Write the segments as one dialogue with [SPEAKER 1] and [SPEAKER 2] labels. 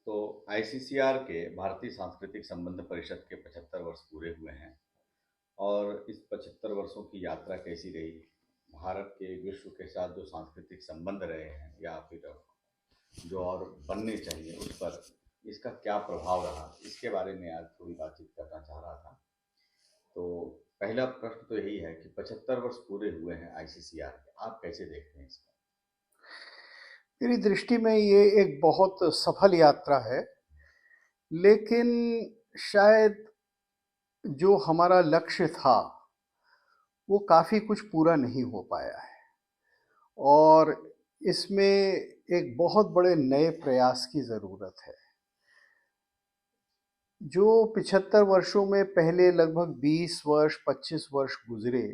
[SPEAKER 1] तो आईसीसीआर के भारतीय सांस्कृतिक संबंध परिषद के 75 वर्ष पूरे हुए हैं। और इस 75 वर्षों की यात्रा कैसी रही, भारत के विश्व के साथ जो सांस्कृतिक संबंध रहे हैं या फिर जो और बनने चाहिए उस पर इसका क्या प्रभाव रहा, इसके बारे में आज थोड़ी बातचीत करना चाह रहा था। तो पहला प्रश्न तो यही है कि 75 वर्ष पूरे हुए हैं आईसीसीआर के, आप कैसे देखते हैं इसको?
[SPEAKER 2] मेरी दृष्टि में ये एक बहुत सफल यात्रा है, लेकिन शायद जो हमारा लक्ष्य था वो काफ़ी कुछ पूरा नहीं हो पाया है और इसमें एक बहुत बड़े नए प्रयास की ज़रूरत है। जो 75 वर्षों में पहले लगभग 20 वर्ष 25 वर्ष गुजरे,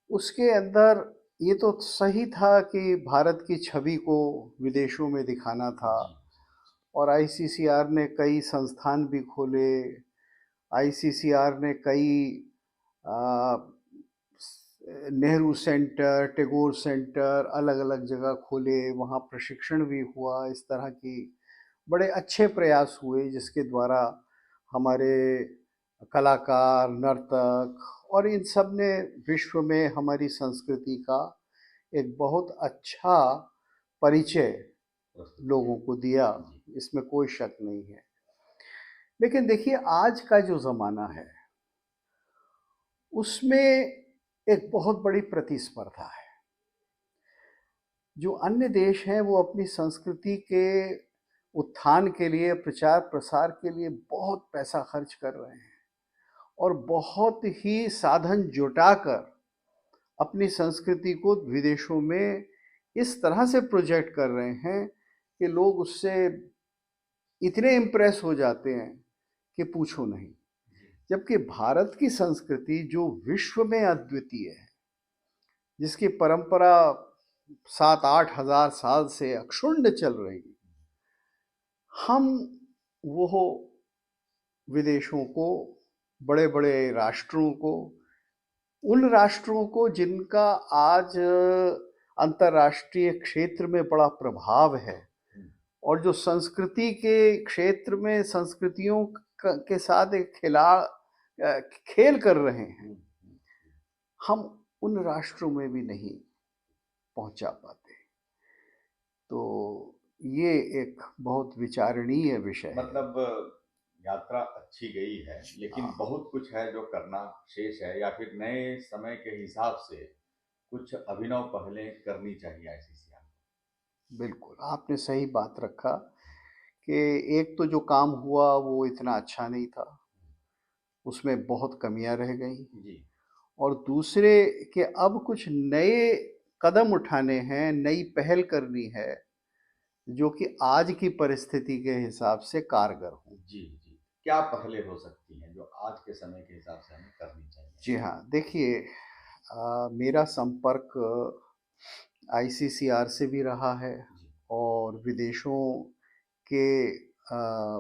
[SPEAKER 2] उसके अंदर ये तो सही था कि भारत की छवि को विदेशों में दिखाना था
[SPEAKER 1] जी।
[SPEAKER 2] और आईसीसीआर ने कई संस्थान भी खोले। आईसीसीआर ने कई आ, नेहरू सेंटर, टैगोर सेंटर अलग अलग जगह खोले, वहाँ प्रशिक्षण भी हुआ। इस तरह की बड़े अच्छे प्रयास हुए जिसके द्वारा हमारे कलाकार, नर्तक और इन सब ने विश्व में हमारी संस्कृति का एक बहुत अच्छा परिचय
[SPEAKER 1] प्रस्तुत
[SPEAKER 2] लोगों को दिया।
[SPEAKER 1] किया। जी।
[SPEAKER 2] इसमें कोई शक नहीं है। लेकिन देखिए, आज का जो ज़माना है उसमें एक बहुत बड़ी प्रतिस्पर्धा है। जो अन्य देश हैं वो अपनी संस्कृति के उत्थान के लिए, प्रचार प्रसार के लिए बहुत पैसा खर्च कर रहे हैं और बहुत ही साधन जुटाकर अपनी संस्कृति को विदेशों में इस तरह से प्रोजेक्ट कर रहे हैं कि लोग उससे इतने इम्प्रेस हो जाते हैं कि पूछो नहीं। जबकि भारत की संस्कृति जो विश्व में अद्वितीय है, जिसकी परंपरा 7-8 हजार साल से अक्षुण्ण चल रही है, हम वो विदेशों को, बड़े बड़े राष्ट्रों को, उन राष्ट्रों को जिनका आज अंतर्राष्ट्रीय क्षेत्र में बड़ा प्रभाव है और जो संस्कृति के क्षेत्र में संस्कृतियों के साथ एक खेल कर रहे हैं, हम उन राष्ट्रों में भी नहीं पहुंचा पाते। तो ये एक बहुत विचारणीय विषय है।
[SPEAKER 1] मतलब यात्रा अच्छी गई है, लेकिन
[SPEAKER 2] हाँ,
[SPEAKER 1] बहुत कुछ है जो करना शेष है, या फिर नए समय के हिसाब से कुछ अभिनव पहलें करनी चाहिए आईसीसीआर को।
[SPEAKER 2] बिल्कुल आपने सही बात रखा कि एक तो जो काम हुआ वो इतना अच्छा नहीं था, उसमें बहुत कमियां रह गई।
[SPEAKER 1] जी।
[SPEAKER 2] और दूसरे कि अब कुछ नए कदम उठाने हैं, नई पहल करनी है जो कि आज की परिस्थिति के हिसाब से कारगर हो।
[SPEAKER 1] जी। जी। क्या पहले हो सकती हैं जो आज के समय के हिसाब से हमें करनी चाहिए?
[SPEAKER 2] जी हाँ, देखिए, मेरा संपर्क आईसीसीआर से भी रहा है
[SPEAKER 1] जी।
[SPEAKER 2] और के आ,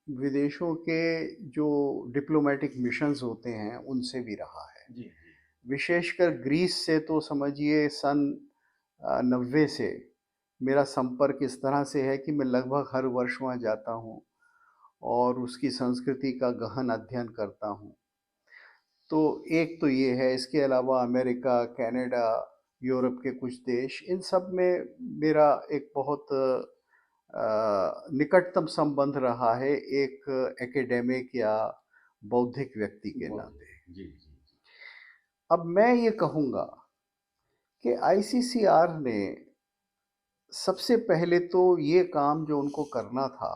[SPEAKER 2] विदेशों के जो डिप्लोमेटिक मिशंस होते हैं उनसे भी रहा है।
[SPEAKER 1] जी। जी।
[SPEAKER 2] विशेषकर ग्रीस से तो समझिए सन 90 से मेरा संपर्क इस तरह से है कि मैं लगभग हर वर्ष वहाँ जाता हूँ और उसकी संस्कृति का गहन अध्ययन करता हूँ। तो एक तो ये है, इसके अलावा अमेरिका, कनाडा, यूरोप के कुछ देश, इन सब में मेरा एक बहुत निकटतम संबंध रहा है, एक एकेडमिक या बौद्धिक व्यक्ति के
[SPEAKER 1] बहुत।
[SPEAKER 2] नाते।
[SPEAKER 1] जी। जी। जी।
[SPEAKER 2] अब मैं ये कहूँगा कि आईसीसीआर ने सबसे पहले तो ये काम जो उनको करना था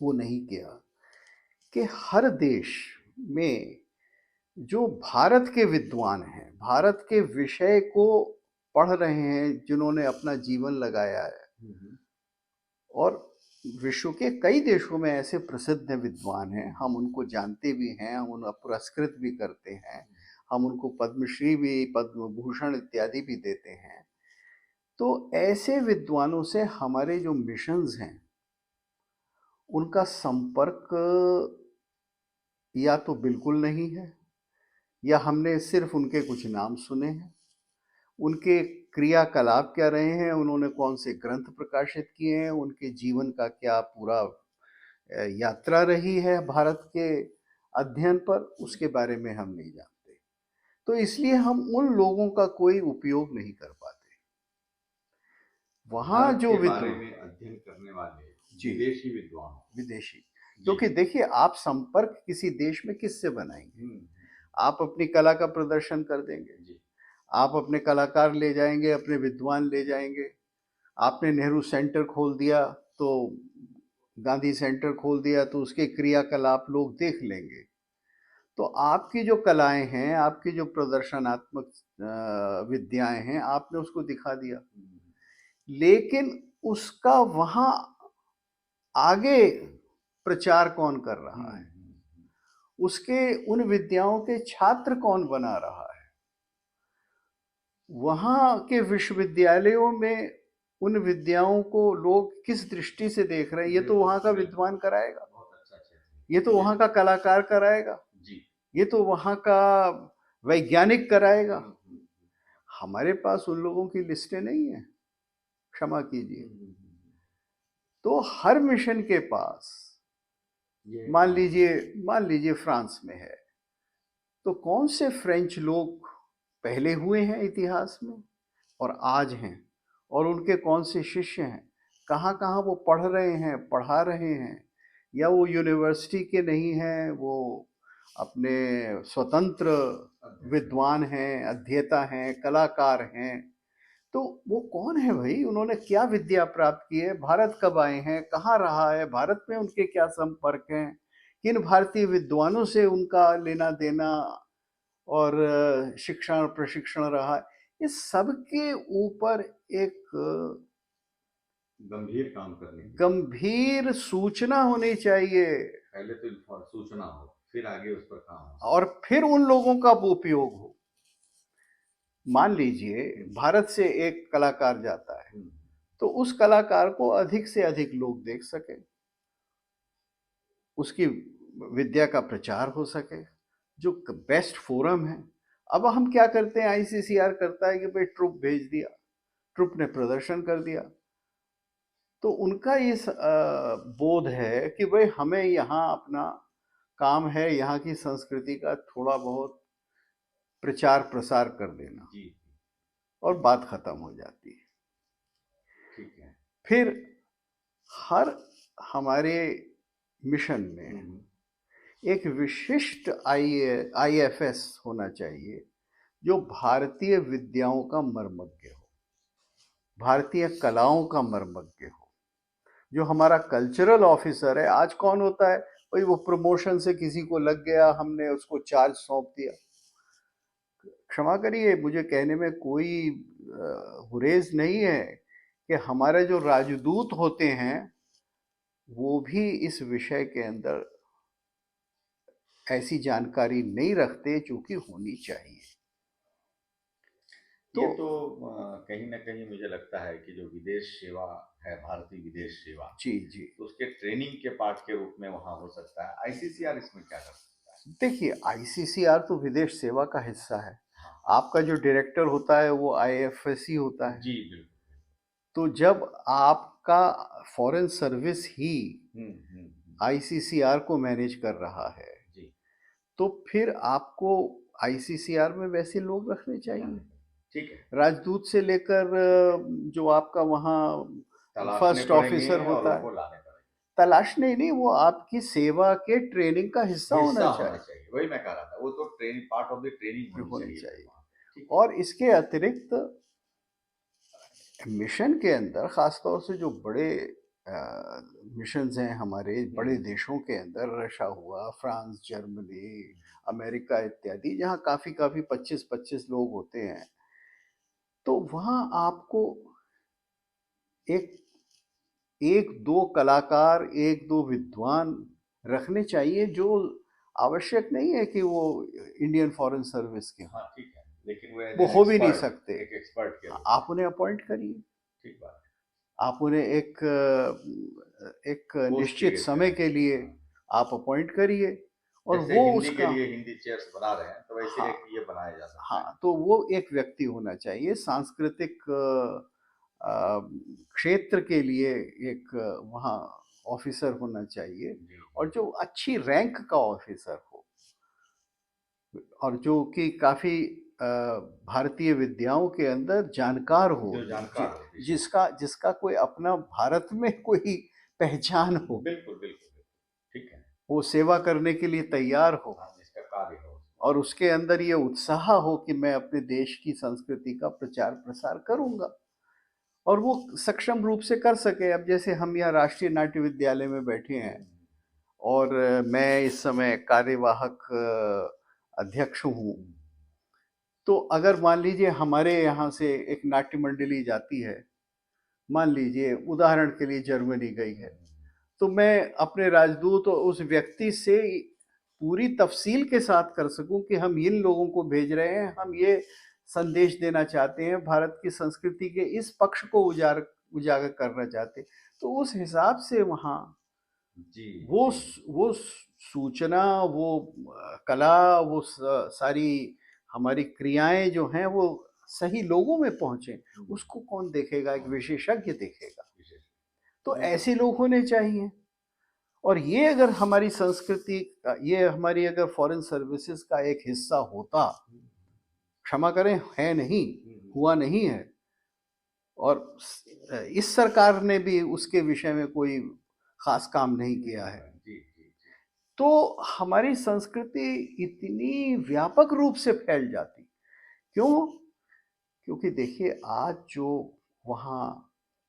[SPEAKER 2] वो नहीं किया कि हर देश में जो भारत के विद्वान हैं, भारत के विषय को पढ़ रहे हैं, जिन्होंने अपना जीवन लगाया है, और विश्व के कई देशों में ऐसे प्रसिद्ध विद्वान हैं, हम उनको जानते भी हैं, हम उन्हें पुरस्कृत भी करते हैं, हम उनको पद्मश्री भी, पद्म भूषण इत्यादि भी देते हैं। तो ऐसे विद्वानों से हमारे जो मिशंस हैं उनका संपर्क या तो बिल्कुल नहीं है, या हमने सिर्फ उनके कुछ नाम सुने हैं। उनके क्रियाकलाप क्या रहे हैं, उन्होंने कौन से ग्रंथ प्रकाशित किए हैं, उनके जीवन का क्या पूरा यात्रा रही है भारत के अध्ययन पर, उसके बारे में हम नहीं जानते। तो इसलिए हम उन लोगों का कोई उपयोग नहीं कर पाते। वहाँ
[SPEAKER 1] भारत
[SPEAKER 2] जो
[SPEAKER 1] के बारे
[SPEAKER 2] विद्वान,
[SPEAKER 1] में अध्ययन करने वाले
[SPEAKER 2] जी,
[SPEAKER 1] विदेशी विद्वान,
[SPEAKER 2] विदेशी,
[SPEAKER 1] जी,
[SPEAKER 2] क्योंकि देखिए आप संपर्क किसी देश में किससे बनाएंगे?
[SPEAKER 1] हम्म,
[SPEAKER 2] आप अपनी कला का प्रदर्शन कर देंगे,
[SPEAKER 1] जी,
[SPEAKER 2] आप अपने कलाकार ले जाएंगे, अपने विद्वान ले जाएंगे। आपने नेहरू सेंटर खोल दिया तो, गांधी सेंटर खोल दिया तो उसके क्रियाकलाप लोग देख लेंगे। तो आपकी जो कलाएं हैं, आपकी जो प्रदर्शनात्मक विद्याएं हैं, आपने उसको दिखा दिया, लेकिन उसका वहां आगे प्रचार कौन कर रहा है, उसके उन विद्याओं के छात्र कौन बना रहा है, वहां के विश्वविद्यालयों में उन विद्याओं को लोग किस दृष्टि से देख रहे हैं, ये तो वहां का विद्वान कराएगा, ये तो वहां का कलाकार कराएगा, ये तो वहां का वैज्ञानिक कराएगा। हमारे पास उन लोगों की लिस्टें नहीं है, क्षमा कीजिए। तो हर मिशन के पास, मान लीजिए फ्रांस में है, तो कौन से फ्रेंच लोग पहले हुए हैं इतिहास में और आज हैं, और उनके कौन से शिष्य हैं, कहाँ कहाँ वो पढ़ रहे हैं, पढ़ा रहे हैं, या वो यूनिवर्सिटी के नहीं हैं, वो अपने स्वतंत्र विद्वान हैं, अध्येता हैं, कलाकार हैं। तो वो कौन है भाई, उन्होंने क्या विद्या प्राप्त की है, भारत कब आए हैं, कहाँ रहा है, भारत में उनके क्या संपर्क हैं, किन भारतीय विद्वानों से उनका लेना देना और शिक्षण प्रशिक्षण रहा, इस सब के ऊपर एक
[SPEAKER 1] गंभीर काम करने की
[SPEAKER 2] गंभीर सूचना होनी चाहिए।
[SPEAKER 1] पहले तो सूचना हो, फिर आगे उस पर काम हो,
[SPEAKER 2] और फिर उन लोगों का उपयोग हो। मान लीजिए भारत से एक कलाकार जाता है, तो उस कलाकार को अधिक से अधिक लोग देख सके, उसकी विद्या का प्रचार हो सके, जो बेस्ट फोरम है। अब हम क्या करते हैं, आईसीसीआर करता है कि भाई ट्रुप भेज दिया, ट्रुप ने प्रदर्शन कर दिया, तो उनका ये बोध है कि भाई हमें यहाँ अपना काम है, यहाँ की संस्कृति का थोड़ा बहुत प्रचार प्रसार कर देना, और बात खत्म हो जाती है।
[SPEAKER 1] ठीक है।
[SPEAKER 2] फिर हर हमारे मिशन में एक विशिष्ट आईएफएस होना चाहिए, जो भारतीय विद्याओं का मर्मज्ञ हो, भारतीय कलाओं का मर्मज्ञ हो, जो हमारा कल्चरल ऑफिसर है। आज कौन होता है भाई, वो प्रमोशन से किसी को लग गया, हमने उसको चार्ज सौंप दिया। क्षमा करिए, मुझे कहने में कोई गुरेज नहीं है कि हमारे जो राजदूत होते हैं वो भी इस विषय के अंदर ऐसी जानकारी नहीं रखते जो कि होनी चाहिए।
[SPEAKER 1] तो ये तो कहीं ना कहीं मुझे लगता है कि जो विदेश सेवा है, भारतीय विदेश सेवा,
[SPEAKER 2] जी जी,
[SPEAKER 1] तो उसके ट्रेनिंग के पार्ट के रूप में वहाँ हो सकता है। आईसीसीआर इसमें क्या कर सकता है?
[SPEAKER 2] देखिए आईसीसीआर तो विदेश सेवा का हिस्सा है। आपका जो डायरेक्टर होता है वो आईएफएससी होता है।
[SPEAKER 1] जी बिल्कुल।
[SPEAKER 2] तो जब आपका फॉरेन सर्विस ही आईसीसीआर को मैनेज कर रहा है,
[SPEAKER 1] जी,
[SPEAKER 2] तो फिर आपको आईसीसीआर में वैसे लोग रखने चाहिए।
[SPEAKER 1] ठीक है।
[SPEAKER 2] राजदूत से लेकर जो आपका वहाँ फर्स्ट ऑफिसर होता है, तलाशने नहीं, वो आपकी सेवा के ट्रेनिंग का हिस्सा होना चाहिए।
[SPEAKER 1] वही मैं कह रहा था, वो तो training, part of the training होनी चाहिए।
[SPEAKER 2] और इसके अतिरिक्त मिशन के अंदर खासतौर से जो बड़े मिशंस हैं हमारे बड़े देशों के अंदर, रशिया हुआ, फ्रांस, जर्मनी, अमेरिका इत्यादि, जहाँ काफ़ी 25-25 लोग होते हैं, तो वहाँ आपको एक दो कलाकार, एक दो विद्वान रखने चाहिए, जो आवश्यक नहीं है कि वो इंडियन फॉरेन सर्विस के।
[SPEAKER 1] हाँ ठीक है, लेकिन
[SPEAKER 2] वो हो भी नहीं सकते।
[SPEAKER 1] एक एक्सपर्ट के रूप
[SPEAKER 2] आप उन्हें अपॉइंट करिए,
[SPEAKER 1] ठीक बात,
[SPEAKER 2] आप उन्हें एक निश्चित समय के लिए आप अपॉइंट करिए, और
[SPEAKER 1] जैसे
[SPEAKER 2] वो
[SPEAKER 1] हिंदी के
[SPEAKER 2] उसका,
[SPEAKER 1] लिए हिंदी चेयर्स बना रहे हैं, तो वैसे
[SPEAKER 2] हाँ,
[SPEAKER 1] एक ये बनाया जा सकता है।
[SPEAKER 2] हाँ, तो वो एक व्यक्ति होना चाहिए सांस्कृतिक क्षेत्र के लिए, एक वहाँ ऑफिसर होना चाहिए,
[SPEAKER 1] जी,
[SPEAKER 2] और
[SPEAKER 1] जी।
[SPEAKER 2] जो अच्छी रैंक का ऑफिसर हो, और जो कि काफ़ी भारतीय विद्याओं के अंदर जानकार हो,
[SPEAKER 1] जो जानकार हो विषय में।
[SPEAKER 2] जिसका जिसका कोई अपना भारत में कोई पहचान हो,
[SPEAKER 1] बिल्कुल, बिल्कुल, बिल्कुल। ठीक है।
[SPEAKER 2] वो सेवा करने के लिए तैयार हो,
[SPEAKER 1] हाँ, जिसका कार्य हो उसमें।
[SPEAKER 2] और उसके अंदर ये उत्साह हो कि मैं अपने देश की संस्कृति का प्रचार प्रसार करूंगा, और वो सक्षम रूप से कर सके। अब जैसे हम यहाँ राष्ट्रीय नाट्य विद्यालय में बैठे
[SPEAKER 1] हुँ,
[SPEAKER 2] हैं,
[SPEAKER 1] हुँ,
[SPEAKER 2] और मैं इस समय कार्यवाहक अध्यक्ष हूँ,
[SPEAKER 1] हुँ।
[SPEAKER 2] तो अगर मान लीजिए हमारे यहाँ से एक नाट्य मंडली जाती है, मान लीजिए उदाहरण के लिए जर्मनी गई
[SPEAKER 1] हुँ,
[SPEAKER 2] है,
[SPEAKER 1] हुँ।
[SPEAKER 2] तो मैं अपने राजदूत और उस व्यक्ति से पूरी तफसील के साथ कर सकूं कि हम इन लोगों को भेज रहे हैं, हम ये संदेश देना चाहते हैं, भारत की संस्कृति के इस पक्ष को उजागर करना चाहते हैं। तो उस हिसाब से वहाँ
[SPEAKER 1] जी,
[SPEAKER 2] वो
[SPEAKER 1] जी।
[SPEAKER 2] वो सूचना, वो कला, वो सारी हमारी क्रियाएं जो हैं वो सही लोगों में पहुंचे,
[SPEAKER 1] हुँ,
[SPEAKER 2] उसको कौन देखेगा? एक विशेषज्ञ देखेगा।
[SPEAKER 1] विशेष
[SPEAKER 2] तो
[SPEAKER 1] बिल्कुल।
[SPEAKER 2] ऐसे लोग होने चाहिए। और ये अगर हमारी संस्कृति ये हमारी अगर फॉरेन सर्विसेज का एक हिस्सा होता,
[SPEAKER 1] हुँ,
[SPEAKER 2] क्षमा करें, है नहीं,
[SPEAKER 1] हुँ, हुँ।
[SPEAKER 2] हुआ नहीं है, और इस सरकार ने भी उसके विषय में कोई खास काम नहीं
[SPEAKER 1] नहीं
[SPEAKER 2] किया है,
[SPEAKER 1] हुआ। जी, जी, जी।
[SPEAKER 2] तो हमारी संस्कृति इतनी व्यापक रूप से फैल जाती। क्यों? क्योंकि देखिए आज जो वहाँ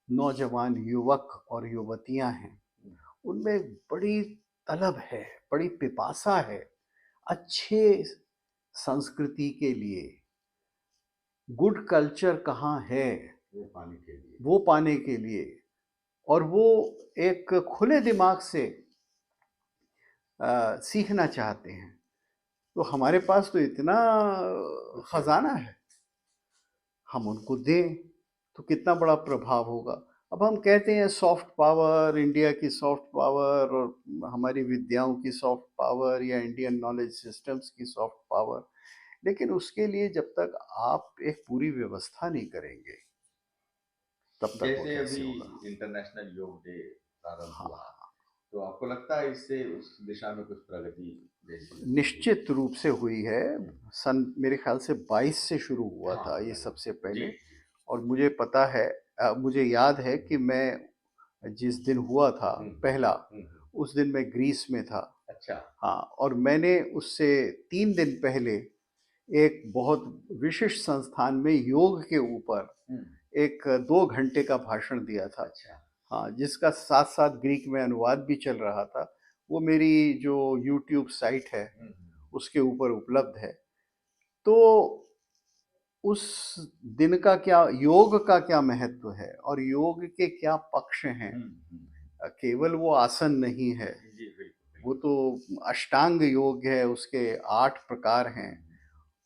[SPEAKER 2] नौजवान युवक और युवतियां हैं,
[SPEAKER 1] हुँ,
[SPEAKER 2] उनमें बड़ी तलब है, बड़ी पिपासा है अच्छे संस्कृति के लिए। गुड कल्चर कहाँ है,
[SPEAKER 1] वो पाने के लिए।
[SPEAKER 2] वो पाने के लिए, और वो एक खुले दिमाग से सीखना चाहते हैं। तो हमारे पास तो इतना
[SPEAKER 1] कुछ है।
[SPEAKER 2] खजाना है, हम उनको दें तो कितना बड़ा प्रभाव होगा। अब हम कहते हैं सॉफ्ट पावर, इंडिया की सॉफ्ट पावर, और हमारी विद्याओं की सॉफ्ट पावर, या इंडियन नॉलेज सिस्टम्स की सॉफ्ट पावर, लेकिन उसके लिए जब तक आप एक पूरी व्यवस्था नहीं करेंगे, तब तक वो
[SPEAKER 1] जैसे
[SPEAKER 2] कैसे
[SPEAKER 1] अभी
[SPEAKER 2] होगा?
[SPEAKER 1] इंटरनेशनल योग डे प्रारंभ हुआ,
[SPEAKER 2] हाँ,
[SPEAKER 1] तो आपको लगता है इससे उस दिशा में कुछ प्रगति जैसी हुई?
[SPEAKER 2] निश्चित रूप से हुई है।
[SPEAKER 1] हुँ,
[SPEAKER 2] सन मेरे ख्याल से 22 से शुरू हुआ
[SPEAKER 1] हाँ,
[SPEAKER 2] था ये
[SPEAKER 1] लगभग।
[SPEAKER 2] सबसे
[SPEAKER 1] जी,
[SPEAKER 2] पहले,
[SPEAKER 1] जी।
[SPEAKER 2] और मुझे पता है, मुझे याद है कि मैं जिस दिन हुआ था
[SPEAKER 1] हुँ,
[SPEAKER 2] पहला,
[SPEAKER 1] हुँ, हुँ।
[SPEAKER 2] उस दिन मैं ग्रीस में था।
[SPEAKER 1] अच्छा।
[SPEAKER 2] हाँ, और मैंने उससे 3 दिन पहले एक बहुत विशिष्ट संस्थान में योग के ऊपर
[SPEAKER 1] हुँ,
[SPEAKER 2] एक 2 घंटे का भाषण दिया था।
[SPEAKER 1] अच्छा।
[SPEAKER 2] हाँ, जिसका साथ-साथ ग्रीक में अनुवाद भी चल रहा था। वो मेरी जो यूट्यूब साइट है,
[SPEAKER 1] हुँ, हुँ,
[SPEAKER 2] उसके ऊपर उपलब्ध है। तो उस दिन का क्या, योग का क्या महत्व है और योग के क्या पक्ष हैं?
[SPEAKER 1] हुँ, हुँ।
[SPEAKER 2] केवल वो आसन नहीं है,
[SPEAKER 1] जी, बिल्कुल,
[SPEAKER 2] वो
[SPEAKER 1] बिल्कुल।
[SPEAKER 2] तो अष्टांग योग है, उसके 8 प्रकार
[SPEAKER 1] हुँ,
[SPEAKER 2] हैं।
[SPEAKER 1] हुँ।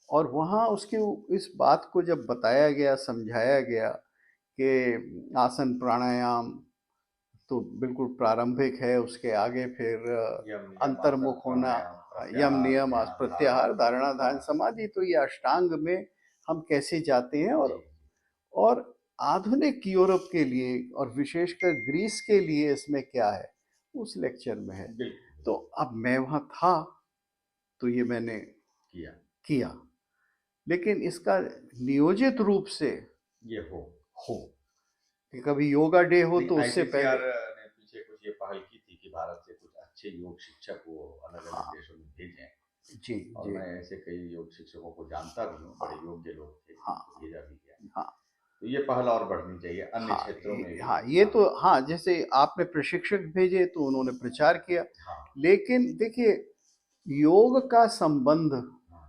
[SPEAKER 2] और वहाँ उसके इस बात को जब बताया गया, समझाया गया कि आसन प्राणायाम तो बिल्कुल प्रारंभिक है, उसके आगे फिर
[SPEAKER 1] यम, नियम, आसन,
[SPEAKER 2] अंतर्मुख होना,
[SPEAKER 1] प्राणायाम,
[SPEAKER 2] यम
[SPEAKER 1] प्रत्याहार,
[SPEAKER 2] नियम
[SPEAKER 1] ध्यान, धारणा,
[SPEAKER 2] प्रत्याहार, धारणा, ध्यान, समाधि, तो ये अष्टांग में हम कैसे जाते हैं।
[SPEAKER 1] जी,
[SPEAKER 2] और आधुनिक यूरोप के लिए और विशेषकर ग्रीस के लिए इसमें क्या है, उस लेक्चर में है।
[SPEAKER 1] बिल्कुल,
[SPEAKER 2] तो
[SPEAKER 1] बिल्कुल,
[SPEAKER 2] अब मैं वहाँ था, तो ये मैंने
[SPEAKER 1] किया।
[SPEAKER 2] किया, लेकिन इसका नियोजित रूप से
[SPEAKER 1] ये
[SPEAKER 2] हो कि कभी योगा डे हो
[SPEAKER 1] नहीं,
[SPEAKER 2] तो उससे
[SPEAKER 1] आईसीसीआर
[SPEAKER 2] पहले।
[SPEAKER 1] ने पीछे कुछ ये पहल की थी कि भारत से कुछ अच्छे योग शिक्षक वो अलग-अलग
[SPEAKER 2] हाँ,
[SPEAKER 1] देशों में भेजें,
[SPEAKER 2] जी,
[SPEAKER 1] और
[SPEAKER 2] जी,
[SPEAKER 1] मैं ऐसे कई योग शिक्षकों को जानता भी हूँ, बड़े
[SPEAKER 2] हाँ,
[SPEAKER 1] योग्य लोग थे,
[SPEAKER 2] हाँ,
[SPEAKER 1] जिनको भेजा भी गया।
[SPEAKER 2] हाँ,
[SPEAKER 1] तो ये पहल और बढ़नी चाहिए अन्य
[SPEAKER 2] हाँ,
[SPEAKER 1] क्षेत्रों में भी।
[SPEAKER 2] हाँ, ये
[SPEAKER 1] हाँ,
[SPEAKER 2] तो हाँ, जैसे आपने प्रशिक्षक भेजे तो उन्होंने प्रचार किया,
[SPEAKER 1] हाँ,
[SPEAKER 2] लेकिन देखिए योग का संबंध
[SPEAKER 1] हाँ।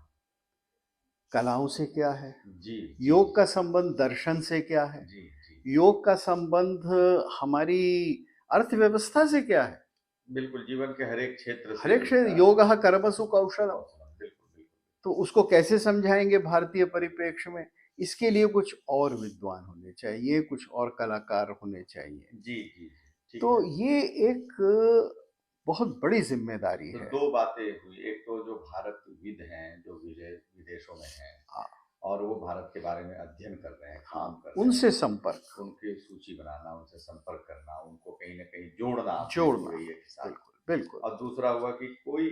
[SPEAKER 2] कलाओं से क्या है?
[SPEAKER 1] जी, जी,
[SPEAKER 2] योग का संबंध दर्शन से क्या है?
[SPEAKER 1] जी, जी।
[SPEAKER 2] योग का संबंध हमारी अर्थव्यवस्था से क्या है?
[SPEAKER 1] बिल्कुल, जीवन के हर एक क्षेत्र
[SPEAKER 2] हर
[SPEAKER 1] से
[SPEAKER 2] एक
[SPEAKER 1] उसका
[SPEAKER 2] क्षेत्र, योगः कर्मसु कौशलम।
[SPEAKER 1] कौशलम, बिल्कुल, बिल्कुल।
[SPEAKER 2] तो उसको कैसे समझाएंगे भारतीय परिप्रेक्ष्य में? इसके लिए कुछ और विद्वान होने चाहिए, कुछ और कलाकार होने चाहिए।
[SPEAKER 1] जी, जी, जी, ठीक
[SPEAKER 2] तो
[SPEAKER 1] है।
[SPEAKER 2] ये एक बहुत बड़ी जिम्मेदारी
[SPEAKER 1] तो
[SPEAKER 2] है।
[SPEAKER 1] दो बातें हुई, एक तो जो भारतविद हैं जो विदेशों में हैं
[SPEAKER 2] हाँ,
[SPEAKER 1] और वो भारत के बारे में अध्ययन कर रहे हैं,
[SPEAKER 2] हाँ,
[SPEAKER 1] काम कर रहे
[SPEAKER 2] उनसे
[SPEAKER 1] हैं,
[SPEAKER 2] संपर्क
[SPEAKER 1] उनकी सूची बनाना, उनसे संपर्क करना, उनको कहीं न कहीं जोड़ना अपने
[SPEAKER 2] जोड़ना,
[SPEAKER 1] रवैये के साथ।
[SPEAKER 2] बिल्कुल, बिल्कुल।
[SPEAKER 1] और दूसरा हुआ कि कोई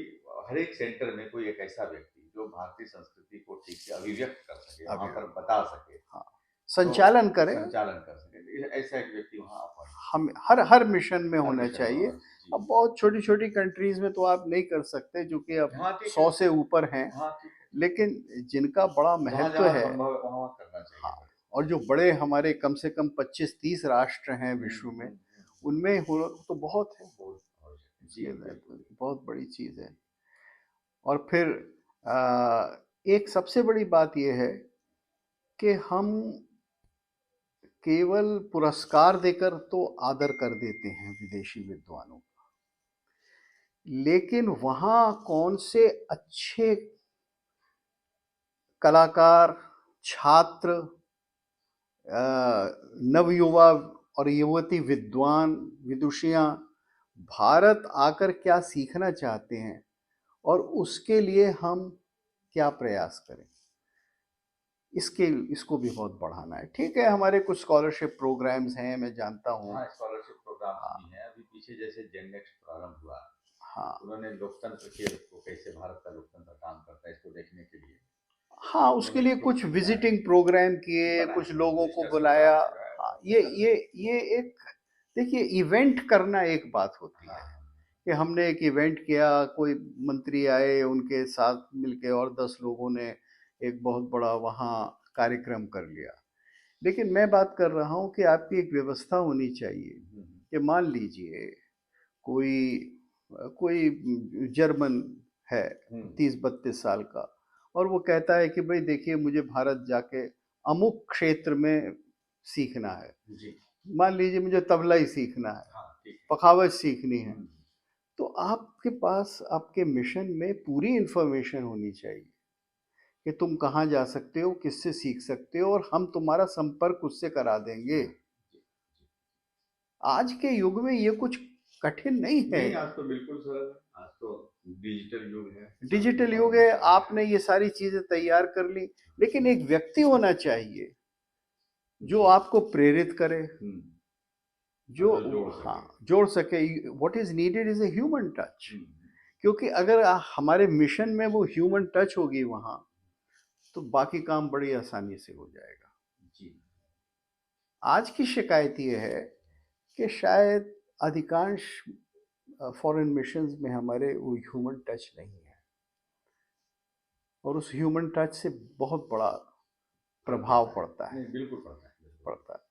[SPEAKER 1] हर एक सेंटर में कोई एक ऐसा व्यक्ति जो भारतीय संस्कृति को ठीक से अभिव्यक्त कर सके, वहाँ
[SPEAKER 2] अभी
[SPEAKER 1] पर बता सके,
[SPEAKER 2] हाँ,
[SPEAKER 1] तो
[SPEAKER 2] संचालन करें।
[SPEAKER 1] संचालन कर सके। ऐसा एक व्यक्ति वहाँ अपॉइंट
[SPEAKER 2] हम हर हर मिशन में
[SPEAKER 1] हर
[SPEAKER 2] होना
[SPEAKER 1] मिशन में
[SPEAKER 2] चाहिए।
[SPEAKER 1] होना चाहिए।
[SPEAKER 2] अब
[SPEAKER 1] जी।
[SPEAKER 2] बहुत छोटी-छोटी कंट्रीज़ में तो आप नहीं कर सकते, जो कि अब
[SPEAKER 1] हाँ, ठीक है।
[SPEAKER 2] 100 से ऊपर हैं,
[SPEAKER 1] हाँ, ठीक है।
[SPEAKER 2] लेकिन जिनका बड़ा
[SPEAKER 1] जहाँ
[SPEAKER 2] महत्व
[SPEAKER 1] जहाँ
[SPEAKER 2] है,
[SPEAKER 1] संभव है वहाँ वहाँ करना चाहिए।
[SPEAKER 2] हाँ, और जो बड़े हमारे कम से कम 25-30 राष्ट्र हैं
[SPEAKER 1] हुँ,
[SPEAKER 2] विश्व में,
[SPEAKER 1] हुँ, हुँ।
[SPEAKER 2] उनमें हो तो बहुत है।
[SPEAKER 1] बहुत आवश्यक है। जी,
[SPEAKER 2] ये
[SPEAKER 1] बिल्कुल।
[SPEAKER 2] बहुत बड़ी चीज़ है। और फिर एक सबसे बड़ी बात ये है कि हम केवल पुरस्कार देकर तो आदर कर देते हैं विदेशी विद्वानों का, लेकिन वहाँ कौन से अच्छे कलाकार, छात्र, नवयुवा और युवती विद्वान, विदुषियाँ भारत आकर क्या सीखना चाहते हैं और उसके लिए हम क्या प्रयास करें, इसको भी बहुत बढ़ाना है। ठीक है, हमारे कुछ स्कॉलरशिप प्रोग्राम्स हैं, मैं जानता हूँ।
[SPEAKER 1] हाँ, स्कॉलरशिप प्रोग्राम्स
[SPEAKER 2] हाँ,
[SPEAKER 1] भी हैं। अभी पीछे जैसे जेन नेक्स्ट प्रारंभ हुआ,
[SPEAKER 2] हाँ,
[SPEAKER 1] उन्होंने लोकतंत्र के को कैसे भारत का लोकतंत्र काम करता है इसको देखने के लिए
[SPEAKER 2] हाँ, उसके
[SPEAKER 1] उन्होंने
[SPEAKER 2] लिए कुछ
[SPEAKER 1] कुछ बनाया,
[SPEAKER 2] विजिटिंग प्रोग्राम किए,
[SPEAKER 1] बनाया,
[SPEAKER 2] कुछ लोगों को
[SPEAKER 1] विजिटर्स प्रोग्राम
[SPEAKER 2] बुलाया।
[SPEAKER 1] जो है
[SPEAKER 2] हाँ,
[SPEAKER 1] वो कर रहे हैं।
[SPEAKER 2] ये एक, देखिए, इवेंट करना एक बात होती
[SPEAKER 1] हाँ,
[SPEAKER 2] है
[SPEAKER 1] हाँ,
[SPEAKER 2] कि हमने एक इवेंट किया, कोई मंत्री आए, उनके साथ मिलके और 10 लोगों ने एक बहुत बड़ा वहाँ कार्यक्रम कर लिया। लेकिन मैं बात कर रहा हूँ कि आपकी एक व्यवस्था होनी चाहिए कि मान लीजिए कोई कोई जर्मन है,
[SPEAKER 1] हम्म,
[SPEAKER 2] 30-32 साल का, और वो कहता है कि भाई देखिए, मुझे भारत जाके अमुक क्षेत्र में सीखना है।
[SPEAKER 1] जी,
[SPEAKER 2] मान लीजिए मुझे तबला ही सीखना है,
[SPEAKER 1] हाँ, ठीक है।
[SPEAKER 2] पखावज सीखनी है,
[SPEAKER 1] हम्म,
[SPEAKER 2] तो आपके पास आपके मिशन में पूरी इंफॉर्मेशन होनी चाहिए कि तुम कहाँ जा सकते हो, किससे सीख सकते हो, और हम तुम्हारा संपर्क उससे करा देंगे।
[SPEAKER 1] जी, जी, जी।
[SPEAKER 2] आज के युग में ये कुछ कठिन नहीं है।
[SPEAKER 1] नहीं, आज तो बिल्कुल सरल है, आज तो डिजिटल युग है, आपके
[SPEAKER 2] डिजिटल
[SPEAKER 1] पास
[SPEAKER 2] युग है,
[SPEAKER 1] मशीन है।
[SPEAKER 2] आपने ये सारी चीजें तैयार कर ली, लेकिन एक व्यक्ति होना चाहिए जो
[SPEAKER 1] जी,
[SPEAKER 2] आपको प्रेरित करे, जो,
[SPEAKER 1] और जो जोड़
[SPEAKER 2] हाँ,
[SPEAKER 1] सके।
[SPEAKER 2] जोड़ सके। What is needed is a human touch.
[SPEAKER 1] Hmm,
[SPEAKER 2] क्योंकि अगर हमारे मिशन में वो ह्यूमन टच होगी वहां, तो बाकी काम बड़ी आसानी से हो जाएगा।
[SPEAKER 1] जी,
[SPEAKER 2] आज की शिकायत ये है कि शायद अधिकांश फॉरेन मिशंस में हमारे वो ह्यूमन टच नहीं है, और उस ह्यूमन टच से बहुत बड़ा
[SPEAKER 1] फर्क
[SPEAKER 2] प्रभाव
[SPEAKER 1] पड़ता है।
[SPEAKER 2] पड़ता है।
[SPEAKER 1] नहीं, बिल्कुल पड़ता है, बिल्कुल।
[SPEAKER 2] पड़ता है।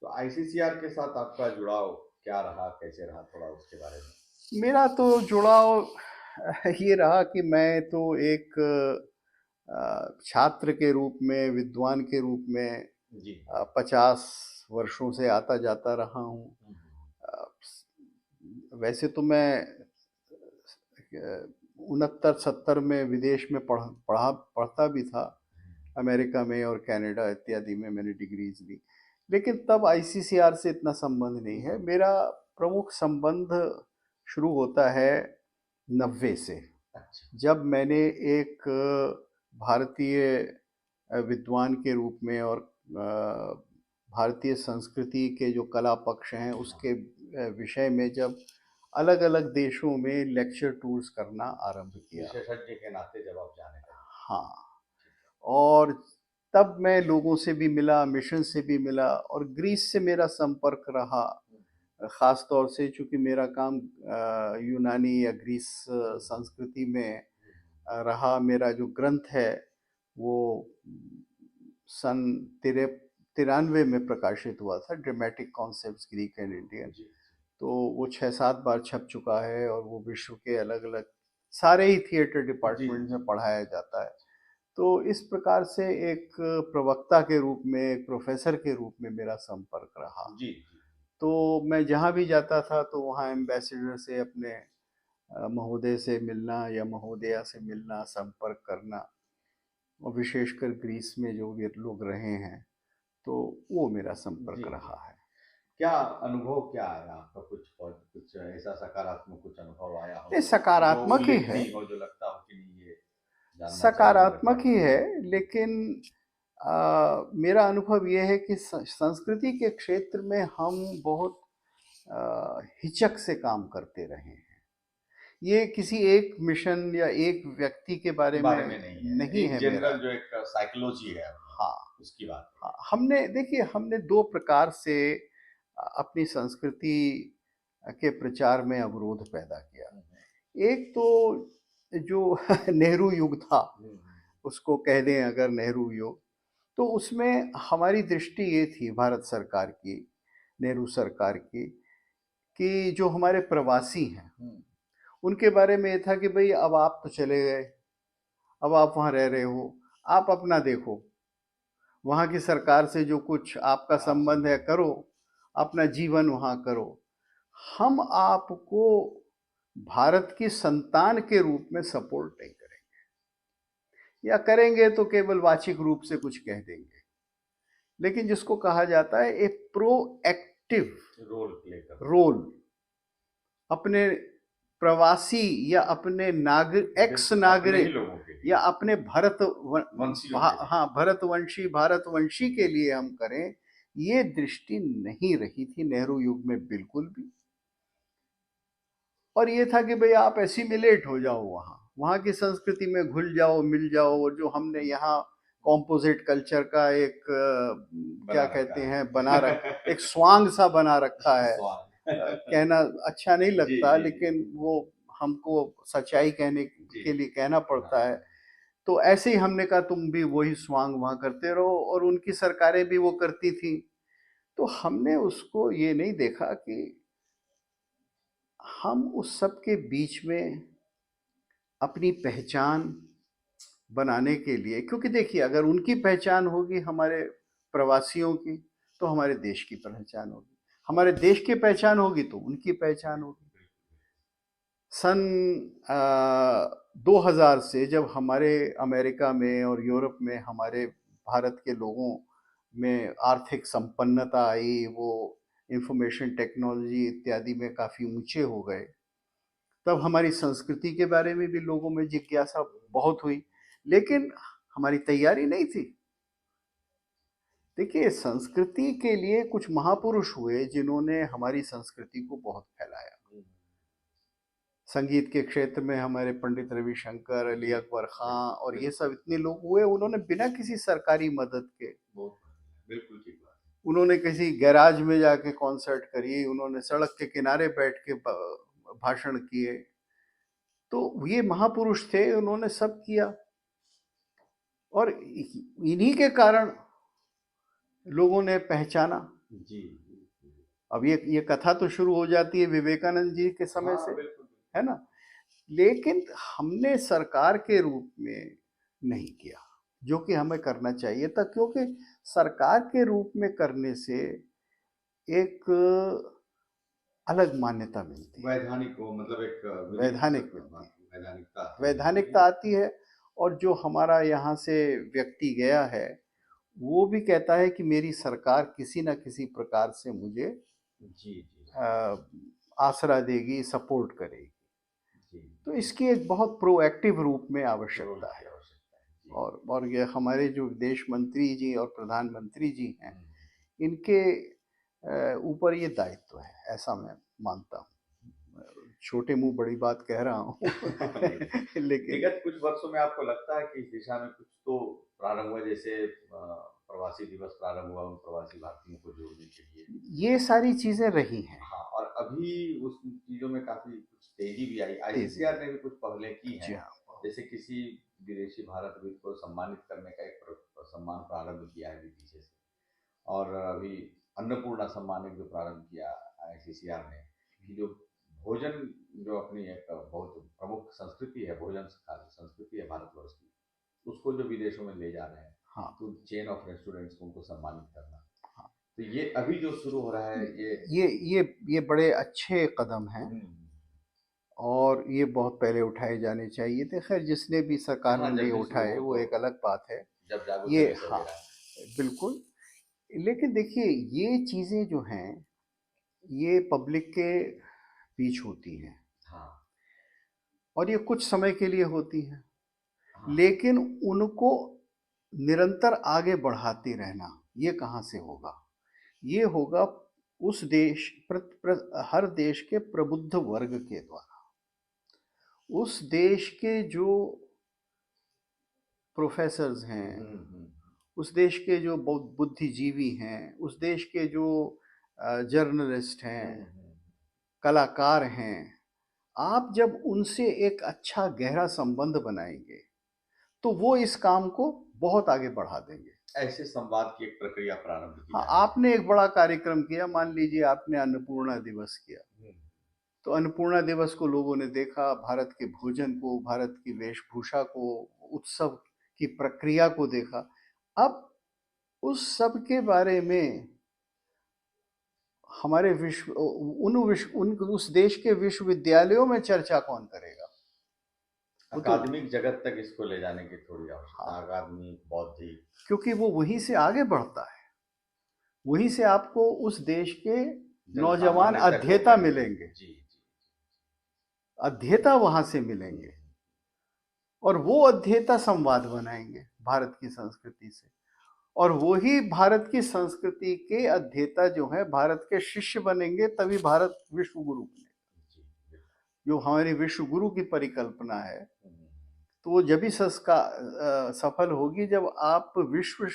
[SPEAKER 1] तो आईसीसीआर के साथ आपका जुड़ाव क्या रहा, कैसे रहा, थोड़ा उसके बारे में?
[SPEAKER 2] मेरा तो जुड़ाव ये रहा कि मैं तो एक छात्र के रूप में, विद्वान के रूप में
[SPEAKER 1] जी।
[SPEAKER 2] 50 वर्षों से आता जाता रहा हूँ।
[SPEAKER 1] हम्म,
[SPEAKER 2] अ, वैसे तो मैं 69-70 में विदेश में पढ़ता भी था, अमेरिका में और कनाडा इत्यादि में मैंने डिग्रीज ली, लेकिन तब आईसीसीआर से इतना संबंध नहीं है। मेरा प्रमुख संबंध शुरू होता है 90 से,
[SPEAKER 1] अच्छा।
[SPEAKER 2] जब मैंने एक भारतीय विद्वान के रूप में और भारतीय संस्कृति के जो कला पक्ष हैं उसके विषय में जब अलग अलग देशों में लेक्चर टूर्स करना आरंभ किया।
[SPEAKER 1] विशेषज्ञ के नाते जब आप जाने लगे।
[SPEAKER 2] हाँ, और तब मैं लोगों से भी मिला, मिशन से भी मिला, और ग्रीस से मेरा संपर्क रहा, ख़ास तौर से चूँकि मेरा काम यूनानी या ग्रीस संस्कृति में रहा। मेरा जो ग्रंथ है वो सन 93 में प्रकाशित हुआ था, dramatic concepts Greek and Indian.
[SPEAKER 1] जी,
[SPEAKER 2] तो वो 6-7 बार छप चुका है, और वो विश्व के अलग अलग सारे ही थिएटर
[SPEAKER 1] जी,
[SPEAKER 2] डिपार्टमेंट
[SPEAKER 1] जी,
[SPEAKER 2] में पढ़ाया जाता है। तो इस प्रकार से एक प्रवक्ता के रूप में, एक प्रोफेसर के रूप में मेरा संपर्क रहा।
[SPEAKER 1] जी,
[SPEAKER 2] तो मैं जहाँ भी जाता था तो वहाँ एम्बेसडर से, अपने महोदय से मिलना या महोदया से मिलना, संपर्क करना, और विशेषकर ग्रीस में जो भी लोग रहे हैं, तो वो मेरा
[SPEAKER 1] जी,
[SPEAKER 2] संपर्क
[SPEAKER 1] जी।
[SPEAKER 2] रहा है।
[SPEAKER 1] क्या अनुभव क्या आया आपका, कुछ कुछ ऐसा सकारात्मक कुछ अनुभव आया हो
[SPEAKER 2] ये
[SPEAKER 1] जो
[SPEAKER 2] सकारात्मक ही है,
[SPEAKER 1] उल्लेखनीय हो, जो लगता हो कि नहीं ये जानना चाहिए मेरे
[SPEAKER 2] सकारात्मक ही
[SPEAKER 1] पाठकों
[SPEAKER 2] है,
[SPEAKER 1] को?
[SPEAKER 2] लेकिन मेरा अनुभव ये है कि संस्कृति के क्षेत्र में हम बहुत हिचक से काम करते रहे हैं। ये किसी एक मिशन या एक व्यक्ति के बारे
[SPEAKER 1] बारे
[SPEAKER 2] में
[SPEAKER 1] में नहीं है,
[SPEAKER 2] नहीं
[SPEAKER 1] एक
[SPEAKER 2] है मेरा।
[SPEAKER 1] जनरल जो एक साइकोलॉजी है
[SPEAKER 2] हाँ,
[SPEAKER 1] उसकी बात है।
[SPEAKER 2] हाँ, हमने देखिए हमने दो प्रकार से अपनी संस्कृति के प्रचार में अवरोध पैदा किया। एक तो जो नेहरू युग था, उसको कह दें अगर नेहरू युग, तो उसमें हमारी दृष्टि ये थी भारत सरकार की, नेहरू सरकार की, कि जो हमारे प्रवासी हैं उनके बारे में ये था कि भाई अब आप तो चले गए, अब आप वहाँ रह रहे हो, आप अपना देखो, वहाँ की सरकार से जो कुछ आपका संबंध है करो, अपना जीवन वहाँ करो, हम आपको भारत की संतान के रूप में सपोर्ट नहीं करेंगे, या करेंगे तो केवल वाचिक रूप से कुछ कह देंगे। लेकिन जिसको कहा जाता है एक प्रोएक्टिव रोल अपने प्रवासी या अपने एक्स नागरिक या अपने भारतवंशी के लिए हम करें, ये दृष्टि नहीं रही थी नेहरू युग में बिल्कुल भी। और ये था कि भाई आप एसिमिलेट हो जाओ, वहाँ की संस्कृति में घुल जाओ, मिल जाओ। और जो हमने यहाँ कॉम्पोजिट कल्चर का एक क्या कहते हैं एक स्वांग सा बना रखा है, कहना अच्छा नहीं लगता, लेकिन वो हमको सच्चाई कहने के लिए कहना पड़ता है। तो ऐसे ही हमने कहा तुम भी वही स्वांग वहाँ करते रहो, और उनकी सरकारें भी वो करती थी। तो हमने उसको ये नहीं देखा कि हम उस सब के बीच में अपनी पहचान बनाने के लिए, क्योंकि देखिए अगर उनकी पहचान होगी हमारे प्रवासियों की, तो हमारे देश की पहचान होगी, हमारे देश की पहचान होगी तो उनकी पहचान होगी। सन 2000 से जब हमारे अमेरिका में और यूरोप में हमारे भारत के लोगों में आर्थिक संपन्नता आई, वो इंफॉर्मेशन टेक्नोलॉजी इत्यादि में काफ़ी ऊंचे हो गए, तब हमारी संस्कृति के बारे में भी लोगों में जिज्ञासा बहुत हुई, लेकिन हमारी तैयारी नहीं थी। देखिए संस्कृति के लिए कुछ महापुरुष हुए जिन्होंने हमारी संस्कृति को बहुत फैलाया। संगीत के क्षेत्र में हमारे पंडित रविशंकर, अली अकबर खां और ये सब इतने लोग हुए, उन्होंने बिना किसी सरकारी मदद के,
[SPEAKER 1] बिल्कुल ठीक बात,
[SPEAKER 2] उन्होंने किसी गैराज में जाके कॉन्सर्ट करी, उन्होंने सड़क के किनारे बैठ के भाषण किए। तो ये महापुरुष थे, उन्होंने सब किया, और इन्हीं के कारण लोगों ने पहचाना।
[SPEAKER 1] जी।
[SPEAKER 2] अब ये कथा तो शुरू हो जाती है विवेकानंद जी के समय से, है ना, लेकिन हमने सरकार के रूप में नहीं किया जो कि हमें करना चाहिए था, क्योंकि सरकार के रूप में करने से एक अलग मान्यता मिलती है,
[SPEAKER 1] वैधानिक को मतलब एक
[SPEAKER 2] वैधानिकता आती है। और जो हमारा यहाँ से व्यक्ति गया है वो भी कहता है कि मेरी सरकार किसी न किसी प्रकार से मुझे आसरा देगी, सपोर्ट करेगी। तो इसकी एक बहुत प्रोएक्टिव रूप में आवश्यकता है। और ये हमारे जो विदेश मंत्री जी और प्रधानमंत्री जी हैं, इनके ऊपर ये दायित्व है, ऐसा मैं मानता हूँ। छोटे मुंह बड़ी बात कह रहा हूँ
[SPEAKER 1] लेकिन विगत कुछ वर्षों में आपको लगता है कि इस दिशा में कुछ तो प्रारंभ हुआ, जैसे प्रवासी दिवस प्रारंभ हुआ उन प्रवासी भारतीयों को जोड़ने के लिए,
[SPEAKER 2] ये सारी चीजें रही हैं।
[SPEAKER 1] हाँ, और अभी उस चीजों में काफी कुछ तेजी भी आई। आईसीसीआर ने भी कुछ पहले की है, जैसे किसी विदेशी भारतविद को सम्मानित करने का एक सम्मान प्रारंभ किया है पीछे से, और अभी अन्नपूर्णा सम्मान जो प्रारंभ किया आईसीसीआर ने, कि जो भोजन जो अपनी एक बहुत प्रमुख संस्कृति है, भोजन संस्कृति है भारतवर्ष की, उसको जो विदेशों में ले जा रहे हैं,
[SPEAKER 2] हाँ,
[SPEAKER 1] तो चेन ऑफ रेस्टोरेंट्स को उनको सम्मानित करना, हाँ, तो ये अभी जो शुरू हो रहा है,
[SPEAKER 2] ये बड़े अच्छे कदम हैं, और ये बहुत पहले उठाए जाने चाहिए थे। खैर जिसने भी सरकार ने उठाए वो एक अलग बात है,
[SPEAKER 1] जब
[SPEAKER 2] ये हाँ बिल्कुल। लेकिन देखिए ये चीज़ें जो हैं ये पब्लिक के बीच होती हैं,
[SPEAKER 1] हाँ
[SPEAKER 2] और ये कुछ समय के लिए होती हैं,
[SPEAKER 1] हाँ।
[SPEAKER 2] लेकिन उनको निरंतर आगे बढ़ाते रहना ये कहाँ से होगा? ये होगा उस देश हर देश के प्रबुद्ध वर्ग के द्वारा। उस देश के जो प्रोफेसर्स हैं,
[SPEAKER 1] हम्म।
[SPEAKER 2] उस देश के जो बुद्धिजीवी हैं, उस देश के जो जर्नलिस्ट हैं, कलाकार हैं, आप जब उनसे एक अच्छा गहरा संबंध बनाएंगे तो वो इस काम को बहुत आगे बढ़ा देंगे।
[SPEAKER 1] ऐसे संवाद की एक प्रक्रिया प्रारंभ की
[SPEAKER 2] हाँ,
[SPEAKER 1] जा रही है।
[SPEAKER 2] आपने एक बड़ा कार्यक्रम किया, मान लीजिए आपने अन्नपूर्णा दिवस किया, तो अन्नपूर्णा दिवस को लोगों ने देखा, भारत के भोजन को, भारत की वेशभूषा को, उत्सव की प्रक्रिया को देखा। अब उस सब के बारे में हमारे उस देश के विश्वविद्यालयों में चर्चा कौन करेगा? वो तो
[SPEAKER 1] अकादमिक जगत तक इसको ले जाने की थोड़ी आवश्यकता,
[SPEAKER 2] हाँ,
[SPEAKER 1] अकादमिक, बौद्धिक,
[SPEAKER 2] क्योंकि वो वहीं से आगे बढ़ता है, वहीं से आपको उस देश के नौजवान
[SPEAKER 1] जनसामान्य तक
[SPEAKER 2] अध्येता
[SPEAKER 1] वो
[SPEAKER 2] मिलेंगे,
[SPEAKER 1] जी।
[SPEAKER 2] अध्येता वहां से मिलेंगे, और वो अध्येता संवाद बनाएंगे भारत की संस्कृति से, और वही भारत की संस्कृति के अध्येता जो है भारत के शिष्य बनेंगे, तभी भारत विश्व गुरु बनेगा। जो हमारी विश्व गुरु की परिकल्पना है, तो वो जब ही सफल होगी जब आप विश्व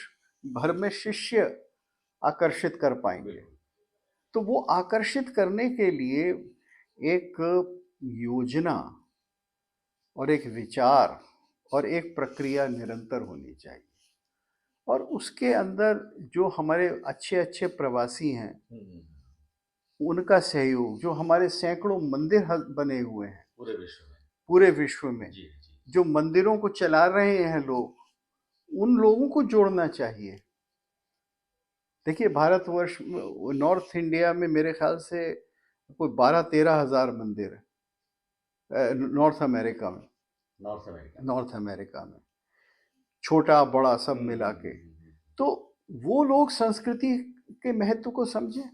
[SPEAKER 2] भर में शिष्य आकर्षित कर पाएंगे। तो वो आकर्षित करने के लिए एक योजना और एक विचार और एक प्रक्रिया निरंतर होनी चाहिए, और उसके अंदर जो हमारे अच्छे अच्छे प्रवासी हैं उनका सहयोग, जो हमारे सैकड़ों मंदिर बने हुए हैं पूरे विश्व में,
[SPEAKER 1] जी।
[SPEAKER 2] जो मंदिरों को चला रहे हैं लोग, उन लोगों को जोड़ना चाहिए। देखिए, भारतवर्ष नॉर्थ इंडिया में मेरे ख्याल से कोई 12-13 हजार मंदिर है, नॉर्थ अमेरिका में छोटा बड़ा सब मिला के। तो वो लोग संस्कृति के महत्व को समझे।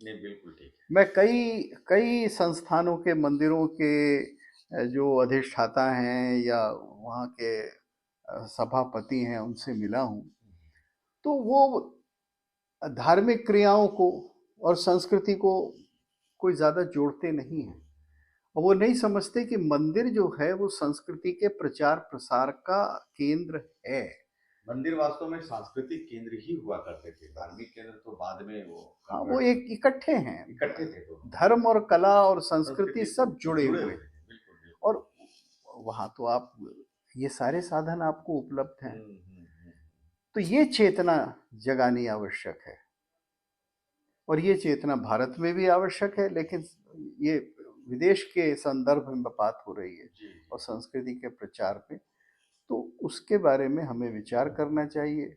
[SPEAKER 1] नहीं, बिल्कुल ठीक है।
[SPEAKER 2] मैं कई संस्थानों के मंदिरों के जो अधिष्ठाता हैं या वहाँ के सभापति हैं उनसे मिला हूँ, तो वो धार्मिक क्रियाओं को और संस्कृति को कोई ज़्यादा जोड़ते नहीं हैं, और वो नहीं समझते कि मंदिर जो है वो संस्कृति के प्रचार प्रसार का केंद्र है।
[SPEAKER 1] मंदिर वास्तव में सांस्कृतिक केंद्र ही हुआ करते थे, धार्मिक केंद्र तो बाद में वो
[SPEAKER 2] हाँ, वो एक इकट्ठे
[SPEAKER 1] थे तो
[SPEAKER 2] धर्म और कला और संस्कृति सब जुड़े हुए, और वहाँ तो आप ये सारे साधन आपको उपलब्ध हैं। तो ये चेतना जगानी आवश्यक है, और ये चेतना भारत में भी आवश्यक है, लेकिन ये विदेश के संदर्भ में बात हो रही है और संस्कृति के प्रचार पे, तो उसके बारे में हमें विचार करना चाहिए।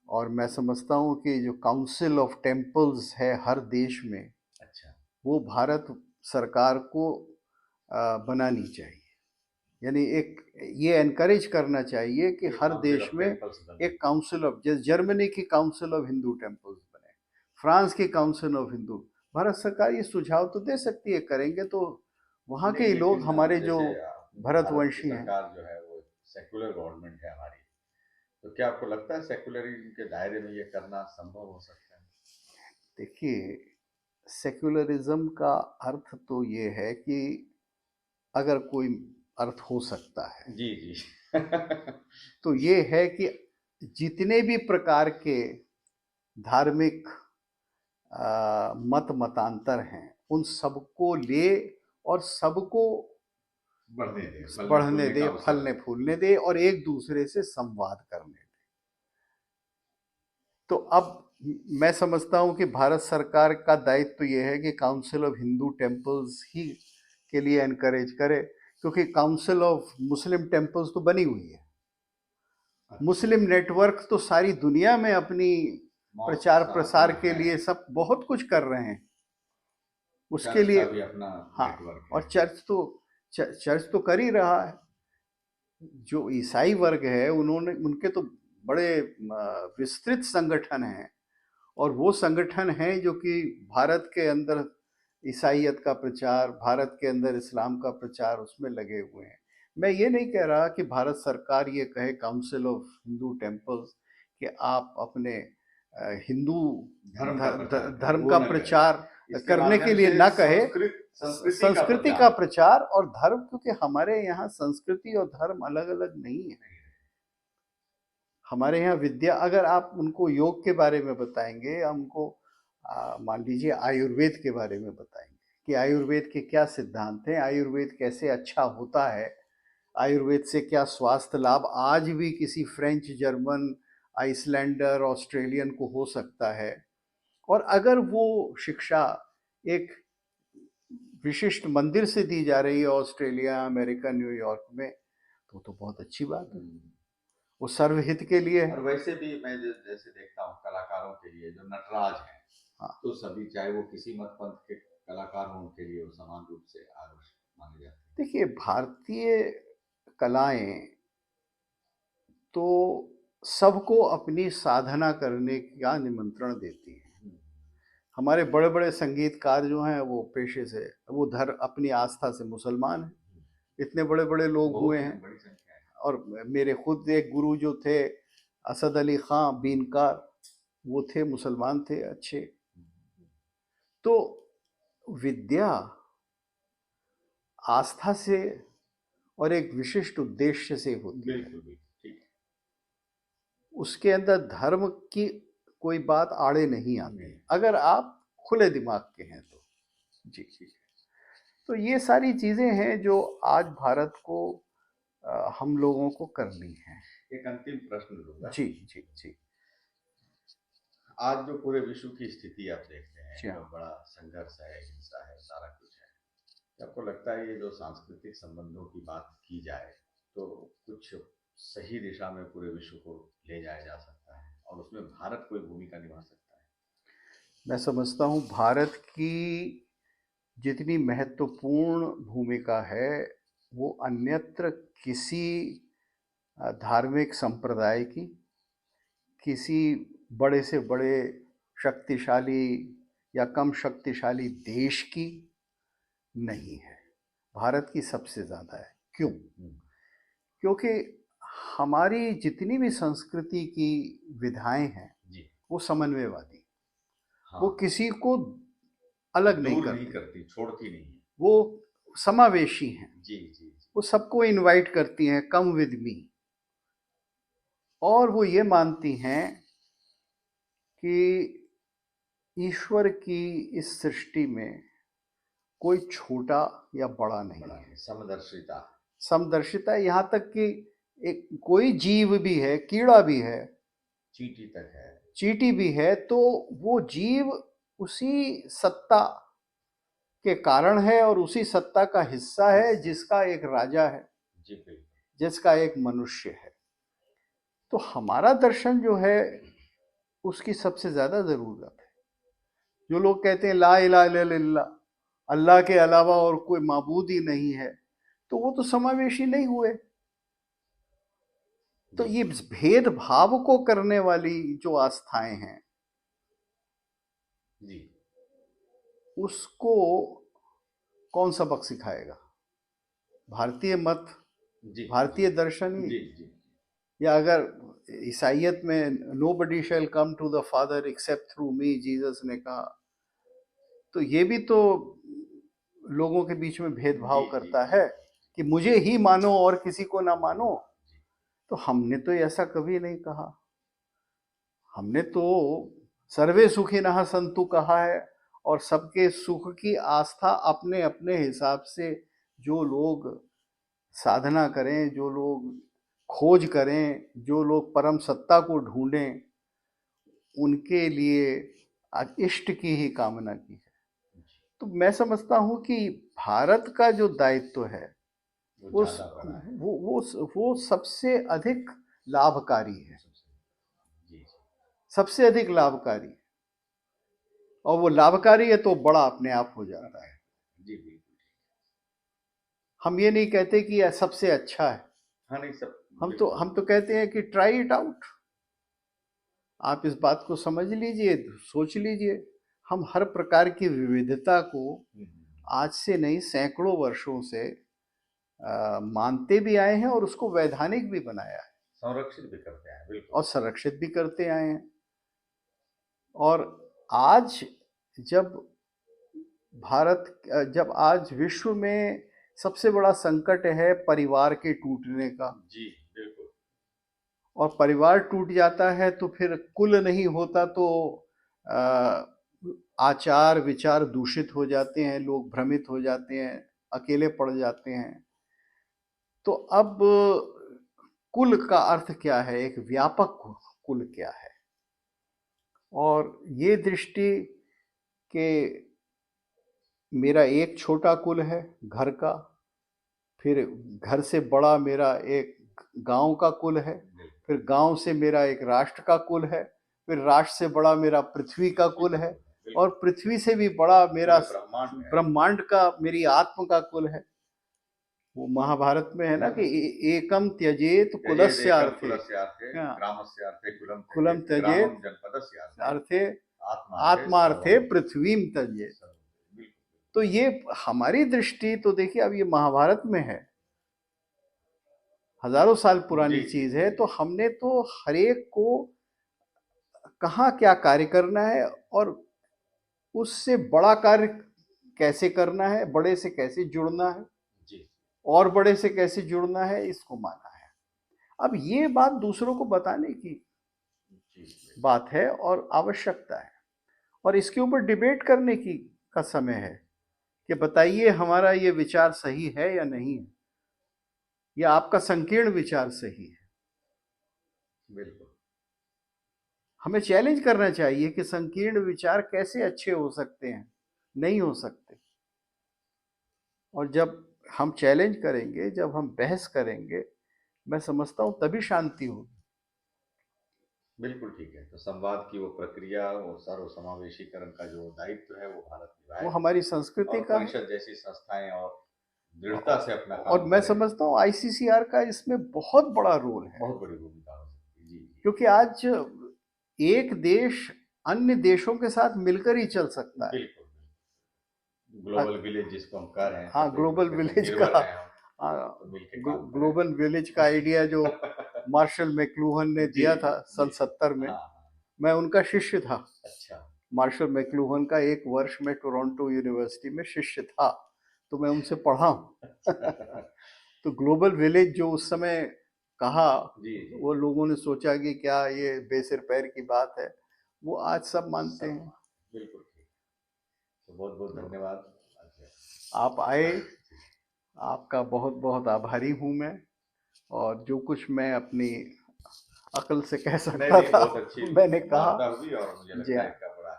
[SPEAKER 2] और मैं समझता हूँ कि जो काउंसिल ऑफ टेम्पल्स है हर देश में,
[SPEAKER 1] अच्छा,
[SPEAKER 2] वो भारत सरकार को बनानी चाहिए। यानी एक ये एनकरेज करना चाहिए कि हर देश में एक काउंसिल ऑफ, जैसे जर्मनी की काउंसिल ऑफ हिंदू टेम्पल्स बने, फ्रांस की काउंसिल ऑफ हिंदू। भारत सरकार ये सुझाव तो दे सकती है, करेंगे तो वहाँ के लोग हमारे जो भरतवंशी हैं।
[SPEAKER 1] सरकार जो है वो सेकुलर गवर्नमेंट है हमारी, तो क्या आपको लगता है सेकुलरिज्म के दायरे में ये करना संभव हो सकता है?
[SPEAKER 2] देखिए, सेकुलरिज्म का अर्थ तो ये है कि अगर कोई अर्थ हो सकता है
[SPEAKER 1] जी
[SPEAKER 2] तो ये है कि जितने भी प्रकार के धार्मिक मतांतर हैं उन सबको ले और सबको बढ़ने दे, फलने फूलने दे, और एक दूसरे से संवाद करने दे। तो अब मैं समझता हूं कि भारत सरकार का दायित्व तो यह है कि काउंसिल ऑफ हिंदू टेम्पल्स ही के लिए एनकरेज करे, क्योंकि काउंसिल ऑफ मुस्लिम टेम्पल्स तो बनी हुई है। मुस्लिम नेटवर्क तो सारी दुनिया में अपनी प्रचार प्रसार के लिए सब बहुत कुछ कर रहे हैं, उसके लिए
[SPEAKER 1] भी अपना
[SPEAKER 2] हाँ, और चर्च तो कर ही रहा है। जो ईसाई वर्ग है उनके तो बड़े विस्तृत संगठन हैं, और वो संगठन हैं जो कि भारत के अंदर ईसाइयत का प्रचार, भारत के अंदर इस्लाम का प्रचार, उसमें लगे हुए हैं। मैं ये नहीं कह रहा कि भारत सरकार ये कहे, काउंसिल ऑफ हिंदू टेम्पल्स, कि आप अपने हिंदू धर्म का प्रचार करने के लिए ना कहे, संस्कृति का प्रचार और धर्म, क्योंकि हमारे यहाँ संस्कृति और धर्म अलग अलग नहीं है। हमारे यहाँ विद्या, अगर आप उनको योग के बारे में बताएंगे, उनको मान लीजिए आयुर्वेद के बारे में बताएंगे कि आयुर्वेद के क्या सिद्धांत हैं, आयुर्वेद कैसे अच्छा होता है, आयुर्वेद से क्या स्वास्थ्य लाभ आज भी किसी फ्रेंच, जर्मन, आइसलैंडर, ऑस्ट्रेलियन को हो सकता है, और अगर वो शिक्षा एक विशिष्ट मंदिर से दी जा रही है ऑस्ट्रेलिया, अमेरिका, न्यूयॉर्क में, तो बहुत अच्छी बात है, वो सर्वहित के लिए है।
[SPEAKER 1] और वैसे भी मैं जैसे देखता हूँ कलाकारों के लिए जो नटराज हैं,
[SPEAKER 2] हाँ,
[SPEAKER 1] तो सभी चाहे वो किसी मत पंथ के कलाकार हों, उनके लिए वो समान रूप से आदर्श माने जाते हैं।
[SPEAKER 2] देखिए, भारतीय कलाएं तो सबको अपनी साधना करने का निमंत्रण देती हैं। हमारे बड़े बड़े संगीतकार जो हैं वो पेशे से, वो अपनी आस्था से मुसलमान हैं, इतने बड़े बड़े लोग हुए हैं। और मेरे खुद एक गुरु जो थे असद अली खां बीनकार, वो थे मुसलमान थे अच्छे। तो विद्या आस्था से और एक विशिष्ट उद्देश्य से होती है, उसके अंदर धर्म की कोई बात आड़े नहीं आती, अगर आप खुले दिमाग के हैं तो। जी, तो ये सारी चीजें हैं जो आज भारत को हम लोगों को करनी है।
[SPEAKER 1] एक अंतिम प्रश्न लूंगा।
[SPEAKER 2] जी जी जी।
[SPEAKER 1] आज जो पूरे विश्व की स्थिति आप देखते हैं,
[SPEAKER 2] जी,
[SPEAKER 1] तो बड़ा संघर्ष है, हिंसा है, सारा कुछ है। आपको लगता है ये जो सांस्कृतिक संबंधों की बात की जाए तो कुछ सही दिशा में पूरे विश्व को ले जाया जा सकता है, और उसमें भारत कोई भूमिका निभा सकता है?
[SPEAKER 2] मैं समझता हूँ भारत की जितनी महत्वपूर्ण भूमिका है वो अन्यत्र किसी धार्मिक संप्रदाय की, किसी बड़े से बड़े शक्तिशाली या कम शक्तिशाली देश की नहीं है, भारत की सबसे ज़्यादा है। क्यों? क्योंकि हमारी जितनी भी संस्कृति की विधाएं हैं वो समन्वयवादी, हाँ, वो किसी को अलग नहीं
[SPEAKER 1] करती, छोड़ती नहीं,
[SPEAKER 2] वो समावेशी हैं।
[SPEAKER 1] जी जी, जी।
[SPEAKER 2] वो सबको इनवाइट करती हैं, कम विद मी, और वो ये मानती हैं कि ईश्वर की इस सृष्टि में कोई छोटा या बड़ा नहीं है,
[SPEAKER 1] समदर्शिता,
[SPEAKER 2] समदर्शिता। यहाँ तक कि एक कोई जीव भी है, कीड़ा भी है,
[SPEAKER 1] चींटी तक है, चींटी
[SPEAKER 2] भी है, तो वो जीव उसी सत्ता के कारण है और उसी सत्ता का हिस्सा है जिसका एक राजा है, जिसका एक मनुष्य है। तो हमारा दर्शन जो है उसकी सबसे ज्यादा जरूरत है। जो लोग कहते हैं ला इलाहा इल्लल्लाह, अल्लाह के अलावा और कोई माबूद ही नहीं है, तो वो तो समावेशी नहीं हुए। तो ये भेदभाव को करने वाली जो आस्थाएं हैं जी, उसको कौन सबक सिखाएगा? भारतीय मत, भारतीय दर्शन ही, या अगर ईसाइयत में nobody shall come to the father except through me, Jesus ने कहा, तो ये भी तो लोगों के बीच में भेदभाव करता है कि मुझे ही मानो और किसी को ना मानो। तो हमने तो ऐसा कभी नहीं कहा, हमने तो सर्वे सुखिनः सन्तु कहा है, और सबके सुख की आस्था अपने अपने हिसाब से जो लोग साधना करें, जो लोग खोज करें, जो लोग परम सत्ता को ढूंढें, उनके लिए इष्ट की ही कामना की है। तो मैं समझता हूं कि भारत का जो दायित्व है वो सबसे अधिक लाभकारी है, सबसे अधिक लाभकारी, और वो लाभकारी है तो बड़ा अपने आप हो जाता है। हम ये नहीं कहते कि यह सबसे अच्छा है,
[SPEAKER 1] हाँ, नहीं, सब
[SPEAKER 2] हम तो कहते हैं कि ट्राई इट आउट, आप इस बात को समझ लीजिए, सोच लीजिए। हम हर प्रकार की विविधता को
[SPEAKER 1] हम्म,
[SPEAKER 2] आज से नहीं सैकड़ों वर्षों से मानते भी आए हैं और उसको वैधानिक भी बनाया है
[SPEAKER 1] संरक्षित भी करते हैं,
[SPEAKER 2] और
[SPEAKER 1] बिल्कुल।
[SPEAKER 2] संरक्षित भी करते आए हैं। और आज जब जब आज विश्व में सबसे बड़ा संकट है परिवार के टूटने का,
[SPEAKER 1] जी, बिल्कुल।
[SPEAKER 2] और परिवार टूट जाता है तो फिर कुल नहीं होता, तो अ, आचार विचार दूषित हो जाते हैं, लोग भ्रमित हो जाते हैं, अकेले पड़ जाते हैं। तो अब कुल का अर्थ क्या है, एक व्यापक कुल क्या है, और ये दृष्टि के मेरा एक छोटा कुल है घर का, फिर घर से बड़ा मेरा एक गांव का कुल है, फिर गांव से मेरा एक राष्ट्र का कुल है, फिर राष्ट्र से बड़ा मेरा पृथ्वी का कुल है, और पृथ्वी से भी बड़ा मेरा ब्रह्मांड का, मेरी आत्म का कुल है। वो महाभारत में है ना कि एकम त्यजेत कुलस्य अर्थे, कुलम त्यजेत अर्थे आत्मार्थे पृथ्वीम त्यजेत। तो ये हमारी दृष्टि तो देखिए, अब ये महाभारत में है, हजारों साल पुरानी चीज है, तो हमने तो हर एक को कहाँ क्या कार्य करना है और उससे बड़ा कार्य कैसे करना है, बड़े से कैसे जुड़ना है जी, और बड़े से कैसे जुड़ना है, इसको माना है। अब ये बात दूसरों को बताने की बात है और आवश्यकता है, और इसके ऊपर डिबेट करने की का समय है कि बताइए हमारा ये विचार सही है या नहीं है, या आपका संकीर्ण विचार सही है।
[SPEAKER 1] बिल्कुल।
[SPEAKER 2] हमें चैलेंज करना चाहिए कि संकीर्ण विचार कैसे अच्छे हो सकते हैं, नहीं हो सकते। और जब हम चैलेंज करेंगे, जब हम बहस करेंगे, मैं समझता हूं तभी शांति होगी।
[SPEAKER 1] बिल्कुल ठीक है। तो संवाद की वो प्रक्रिया, वो सर्वसमावेशीकरण का जो दायित्व है वो भारत निभाए,
[SPEAKER 2] वो हमारी संस्कृति का
[SPEAKER 1] परिषद जैसी संस्थाएं और दृढ़ता से अपना काम
[SPEAKER 2] और मैं समझता हूँ आईसीसीआर का इसमें बहुत बड़ा रोल है,
[SPEAKER 1] बहुत बड़ी भूमिका हो सकती है जी।
[SPEAKER 2] क्योंकि आज एक देश अन्य देशों के साथ मिलकर ही चल सकता है।
[SPEAKER 1] बिल्कुल, ग्लोबल विलेज जिसको हम कह रहे हैं,
[SPEAKER 2] हाँ, ग्लोबल विलेज का, ग्लोबल विलेज का आइडिया जो मार्शल मैक्लूहन ने दिया था सन 70 में, मैं उनका शिष्य था।
[SPEAKER 1] अच्छा।
[SPEAKER 2] मार्शल मैक्लूहन का एक वर्ष में टोरंटो यूनिवर्सिटी में शिष्य था, तो मैं उनसे पढ़ा हूँ। तो ग्लोबल विलेज जो उस समय कहा, वो लोगों ने सोचा कि क्या ये बेसिर पैर की बात है, वो आज सब मानते हैं।
[SPEAKER 1] बिल्कुल। तो बहुत बहुत धन्यवाद,
[SPEAKER 2] आप आए, आपका बहुत बहुत आभारी हूँ मैं, और जो कुछ मैं अपनी अकल से कह सकता था मैंने कहा।
[SPEAKER 1] हुई और मुझे लगता है इसका बड़ा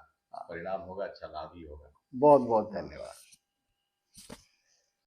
[SPEAKER 1] परिणाम होगा, अच्छा लाभ ही होगा।
[SPEAKER 2] बहुत बहुत धन्यवाद।